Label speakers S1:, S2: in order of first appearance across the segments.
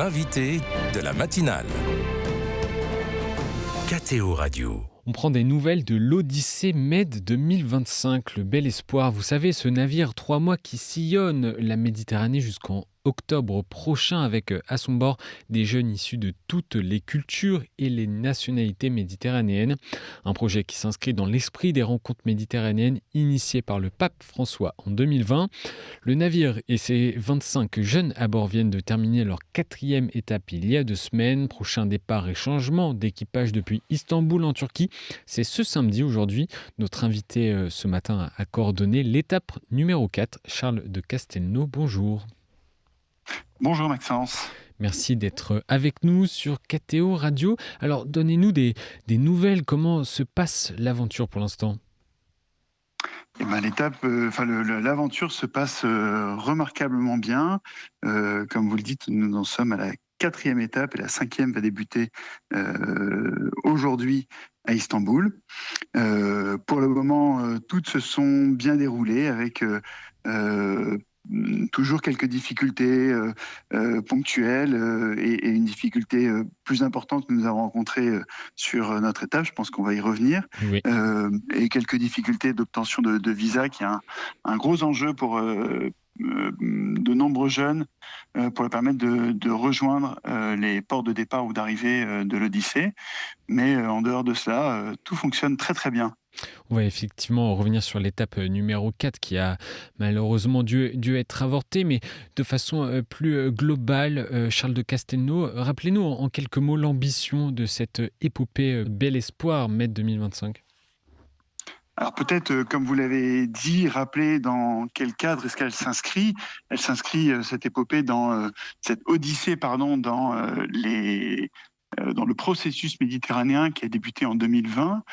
S1: l'invité de la matinale. KTO Radio.
S2: On prend des nouvelles de l'Odyssée Med 2025, le Bel Espoir. Vous savez, ce navire 3 mois qui sillonne la Méditerranée jusqu'en octobre prochain avec à son bord des jeunes issus de toutes les cultures et les nationalités méditerranéennes. Un projet qui s'inscrit dans l'esprit des rencontres méditerranéennes initiées par le pape François en 2020. Le navire et ses 25 jeunes à bord viennent de terminer leur 4e étape il y a 2 semaines. Prochain départ et changement d'équipage depuis Istanbul en Turquie. C'est ce samedi aujourd'hui. Notre invité ce matin a coordonné l'étape numéro 4, Charles de Castelnau. Bonjour.
S3: Bonjour Maxence.
S2: Merci d'être avec nous sur KTO Radio. Alors, donnez-nous des nouvelles. Comment se passe l'aventure pour l'instant ?
S3: L'aventure se passe remarquablement bien. Comme vous le dites, nous en sommes à la 4e étape et la 5e va débuter aujourd'hui à Istanbul. Pour le moment, toutes se sont bien déroulées avec toujours quelques difficultés ponctuelles et une difficulté plus importante que nous avons rencontrée sur notre étape. Je pense qu'on va y revenir.
S2: Oui.
S3: Et quelques difficultés d'obtention de visa, qui est un gros enjeu pour de nombreux jeunes pour leur permettre de rejoindre les ports de départ ou d'arrivée de l'Odyssée. Mais en dehors de cela, tout fonctionne très très bien.
S2: On va effectivement revenir sur l'étape numéro 4 qui a malheureusement dû être avortée, mais de façon plus globale, Charles de Castelnau, rappelez-nous en quelques mots l'ambition de cette épopée Bel Espoir Med 2025.
S3: Alors peut-être, comme vous l'avez dit, rappeler dans quel cadre est-ce qu'elle s'inscrit. Elle s'inscrit, cette épopée, cette odyssée, dans le processus méditerranéen qui a débuté en 2020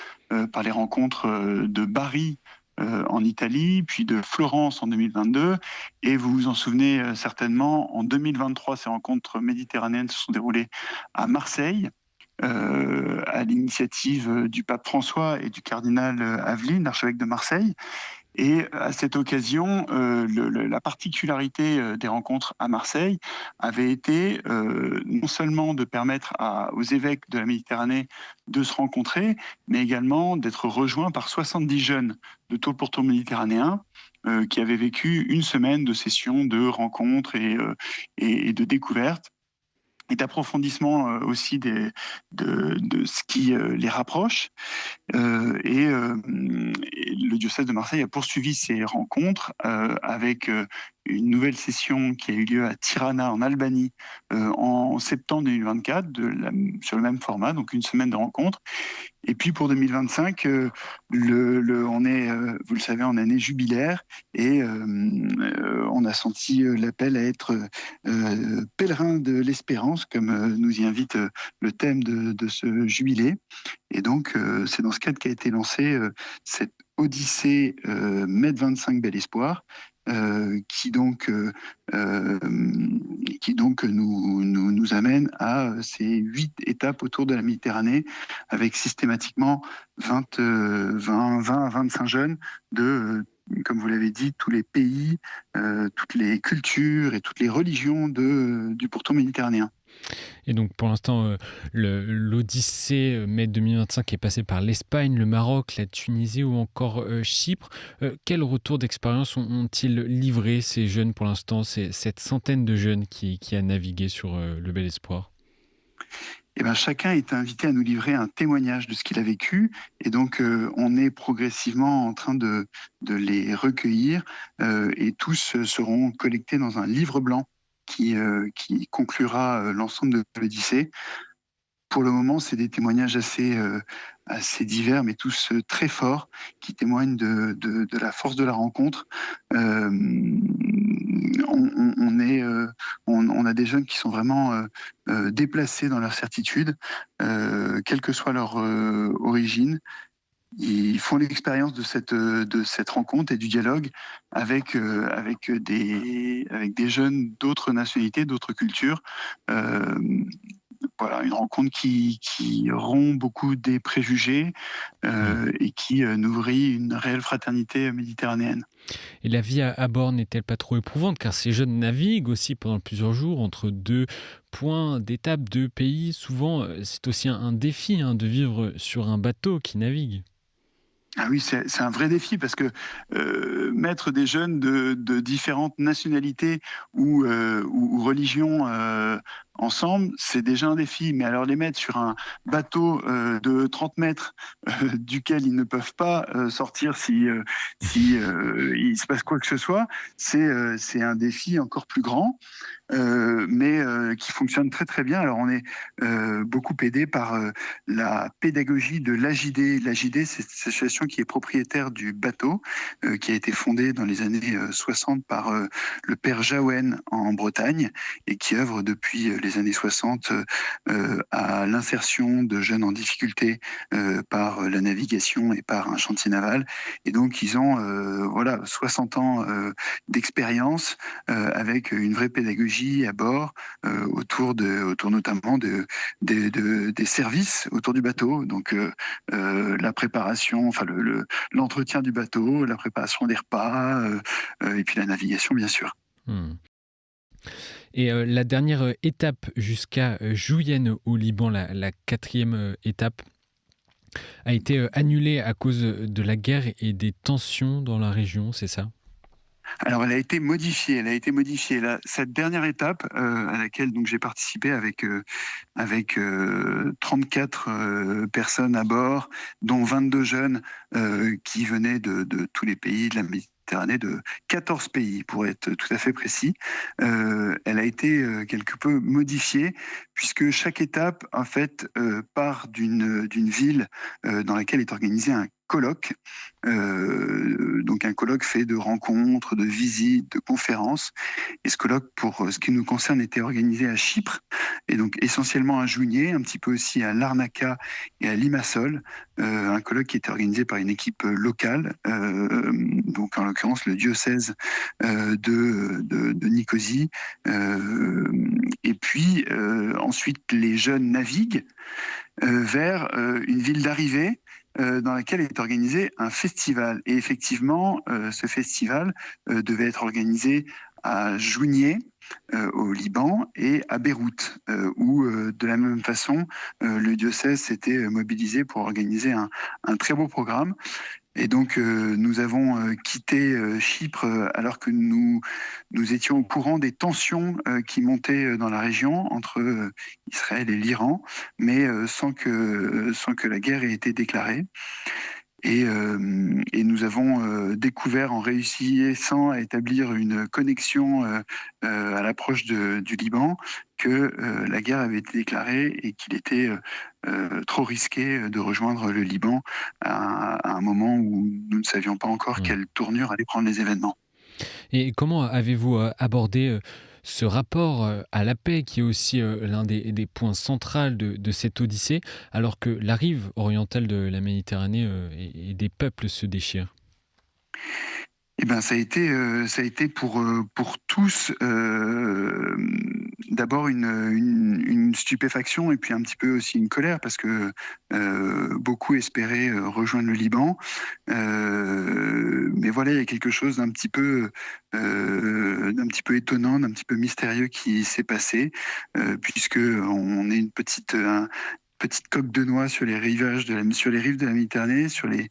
S3: par les rencontres de Bari en Italie, puis de Florence en 2022. Et vous vous en souvenez certainement, en 2023, ces rencontres méditerranéennes se sont déroulées à Marseille, à l'initiative du pape François et du cardinal Aveline, l'archevêque de Marseille. Et à cette occasion, la particularité des rencontres à Marseille avait été non seulement de permettre aux évêques de la Méditerranée de se rencontrer, mais également d'être rejoints par 70 jeunes de tour pour tour méditerranéens qui avaient vécu une semaine de sessions, de rencontres et de découvertes, et d'approfondissement aussi de ce qui les rapproche. Et le diocèse de Marseille a poursuivi ces rencontres avec une nouvelle session qui a eu lieu à Tirana en Albanie en septembre 2024 sur le même format, donc une semaine de rencontres. Et puis pour 2025, on est, vous le savez, en année jubilaire et on a senti l'appel à être pèlerin de l'espérance, comme nous y invite le thème de ce jubilé. Et donc, c'est dans ce cadre qu'a été lancée cette Odyssée Med 25 Bel Espoir, qui donc nous amène à ces 8 étapes autour de la Méditerranée, avec systématiquement 20 à 25 jeunes de, comme vous l'avez dit, tous les pays, toutes les cultures et toutes les religions du pourtour méditerranéen.
S2: Et donc pour l'instant, l'Odyssée Med 2025 est passée par l'Espagne, le Maroc, la Tunisie ou encore Chypre. Quel retour d'expérience ont-ils livré ces jeunes pour l'instant, cette centaine de jeunes qui a navigué sur le Bel Espoir ?
S3: Chacun est invité à nous livrer un témoignage de ce qu'il a vécu, et donc on est progressivement en train de les recueillir et tous seront collectés dans un livre blanc qui conclura l'ensemble de l'Odyssée. Pour le moment, c'est des témoignages assez divers, mais tous très forts, qui témoignent de la force de la rencontre. On a des jeunes qui sont vraiment déplacés dans leur certitude, quelle que soit leur origine. Ils font l'expérience de cette rencontre et du dialogue avec des jeunes d'autres nationalités, d'autres cultures. Voilà, une rencontre qui rompt beaucoup des préjugés et qui nourrit une réelle fraternité méditerranéenne.
S2: Et la vie à bord n'est-elle pas trop éprouvante? Car ces jeunes naviguent aussi pendant plusieurs jours entre deux points d'étape, deux pays. Souvent, c'est aussi un défi de vivre sur un bateau qui navigue.
S3: Ah oui, c'est un vrai défi parce que mettre des jeunes de différentes nationalités ou religions ensemble, c'est déjà un défi. Mais alors les mettre sur un bateau de 30 mètres duquel ils ne peuvent pas sortir si il se passe quoi que ce soit, c'est un défi encore plus grand. Mais qui fonctionne très très bien. Alors on est beaucoup aidé par la pédagogie de l'AJD. L'AJD, c'est cette association qui est propriétaire du bateau, qui a été fondée dans les années 60 par le père Jaouen en Bretagne et qui œuvre depuis les années 60 à l'insertion de jeunes en difficulté par la navigation et par un chantier naval. Et donc ils ont voilà 60 ans d'expérience avec une vraie pédagogie à bord autour notamment des services autour du bateau. Donc la préparation, enfin l'entretien du bateau, la préparation des repas et puis la navigation bien sûr.
S2: Hmm. Et la dernière étape jusqu'à Julienne au Liban, la quatrième étape, a été annulée à cause de la guerre et des tensions dans la région, c'est ça?
S3: Alors, elle a été modifiée. Elle a été modifiée. Cette dernière étape à laquelle donc j'ai participé avec 34 personnes à bord, dont 22 jeunes qui venaient de tous les pays de la Méditerranée, de 14 pays pour être tout à fait précis. Elle a été quelque peu modifiée puisque chaque étape en fait part d'une ville dans laquelle est organisé un colloque. Donc un colloque fait de rencontres, de visites, de conférences. Et ce colloque, pour ce qui nous concerne, était organisé à Chypre, et donc essentiellement à Jounieh, un petit peu aussi à Larnaca et à Limassol. Un colloque qui était organisé par une équipe locale, donc en l'occurrence le diocèse de Nicosie. Et puis ensuite, les jeunes naviguent vers une ville d'arrivée dans laquelle est organisé un festival. Et effectivement, ce festival devait être organisé à Jounieh, au Liban, et à Beyrouth, où de la même façon, le diocèse s'était mobilisé pour organiser un très beau programme. Et donc, nous avons quitté Chypre alors que nous étions au courant des tensions qui montaient dans la région entre Israël et l'Iran, mais sans que la guerre ait été déclarée. Et nous avons découvert en réussissant à établir une connexion à l'approche du Liban que la guerre avait été déclarée et qu'il était trop risqué de rejoindre le Liban à un moment où nous ne savions pas encore
S2: Hmm.
S3: quelle tournure allaient prendre les événements.
S2: Et comment avez-vous abordé ce rapport à la paix qui est aussi l'un des points centraux de cette odyssée, alors que la rive orientale de la Méditerranée et des peuples se déchirent?
S3: Eh ben, ça a été pour tous d'abord une stupéfaction et puis un petit peu aussi une colère parce que beaucoup espéraient rejoindre le Liban. Mais voilà, il y a quelque chose d'un petit peu étonnant, d'un petit peu mystérieux qui s'est passé puisque on est une petite coque de noix sur les sur les rives de la Méditerranée, sur les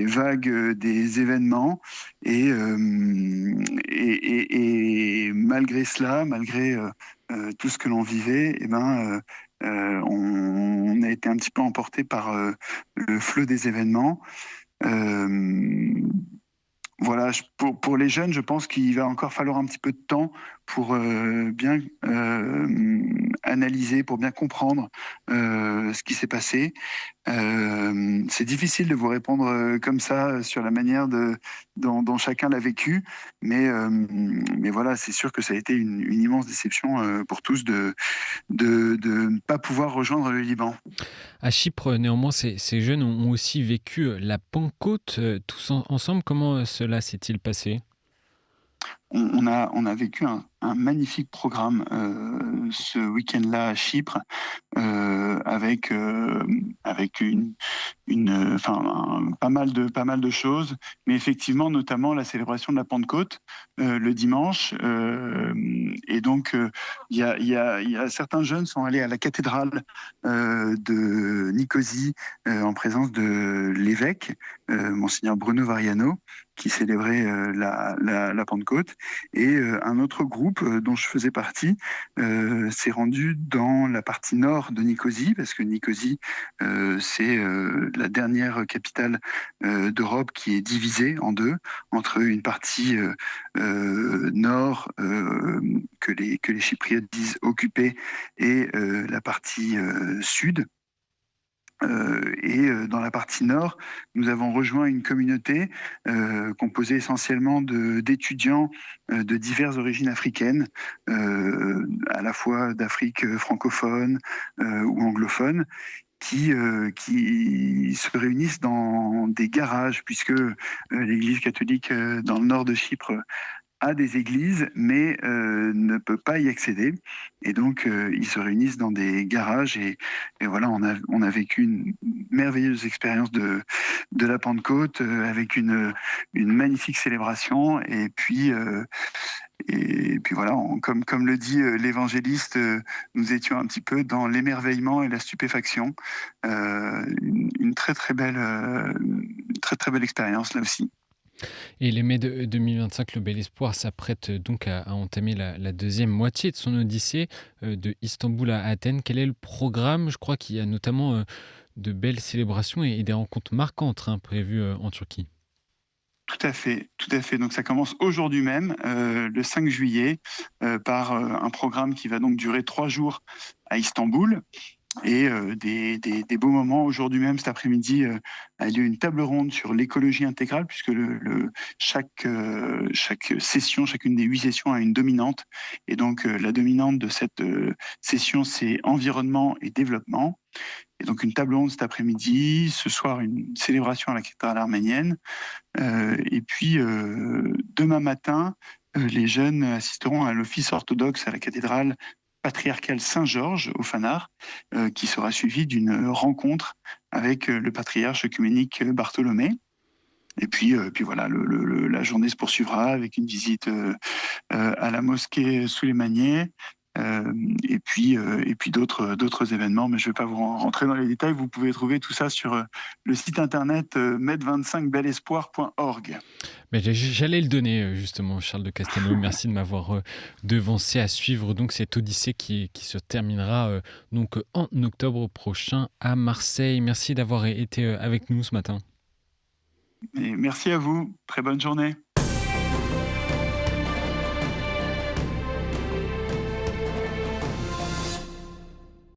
S3: vagues des événements. Et malgré cela, malgré tout ce que l'on vivait, eh ben, on a été un petit peu emporté par le flot des événements. Euh, voilà, pour les jeunes, je pense qu'il va encore falloir un petit peu de temps pour bien analyser, pour bien comprendre ce qui s'est passé. C'est difficile de vous répondre comme ça sur la manière dont chacun l'a vécu, mais voilà, c'est sûr que ça a été une immense déception pour tous de ne pas pouvoir rejoindre le Liban.
S2: À Chypre, néanmoins, ces jeunes ont aussi vécu la Pentecôte tous ensemble. Comment cela s'est-il passé?
S3: On a vécu un magnifique programme ce week-end-là à Chypre, avec pas mal de choses, mais effectivement notamment la célébration de la Pentecôte le dimanche. Et donc il y a certains jeunes sont allés à la cathédrale de Nicosie en présence de l'évêque, monseigneur Bruno Variano, qui célébrait la Pentecôte. Et un autre groupe dont je faisais partie s'est rendu dans la partie nord de Nicosie, parce que Nicosie, c'est la dernière capitale d'Europe qui est divisée en deux, entre une partie nord que les Chypriotes disent occupée et la partie sud. Dans la partie nord, nous avons rejoint une communauté composée essentiellement d'étudiants de diverses origines africaines, à la fois d'Afrique francophone ou anglophone, qui se réunissent dans des garages, puisque l'Église catholique dans le nord de Chypre a des églises, mais ne peut pas y accéder. Et donc, ils se réunissent dans des garages. Et voilà, on a vécu une merveilleuse expérience de la Pentecôte avec une magnifique célébration. Et puis voilà, comme le dit l'évangéliste, nous étions un petit peu dans l'émerveillement et la stupéfaction. Une très très belle, très très belle expérience là aussi.
S2: Et les mai de 2025, le Bel Espoir s'apprête donc à entamer la deuxième moitié de son odyssée de Istanbul à Athènes. Quel est le programme? Je crois qu'il y a notamment de belles célébrations et des rencontres marquantes prévues en Turquie.
S3: Tout à fait, tout à fait. Donc ça commence aujourd'hui même, le 5 juillet, par un programme qui va donc durer 3 jours à Istanbul. Et des beaux moments. Aujourd'hui même, cet après-midi, a lieu une table ronde sur l'écologie intégrale, puisque chaque session, chacune des 8 sessions a une dominante. Et donc, la dominante de cette session, c'est environnement et développement. Et donc, une table ronde cet après-midi. Ce soir, une célébration à la cathédrale arménienne. Et puis, demain matin, les jeunes assisteront à l'office orthodoxe à la cathédrale patriarcal Saint-Georges au Fanard, qui sera suivi d'une rencontre avec le patriarche œcuménique Bartholomé. Et puis voilà, la journée se poursuivra avec une visite à la mosquée Souleymaniye, et puis d'autres événements, mais je ne vais pas vous rentrer dans les détails. Vous pouvez trouver tout ça sur le site internet med25belespoir.org.
S2: Mais j'allais le donner justement, Charles de Castelnau. Merci de m'avoir devancé à suivre donc cette odyssée qui se terminera donc en octobre prochain à Marseille. Merci d'avoir été avec nous ce matin.
S3: Et merci à vous. Très bonne journée.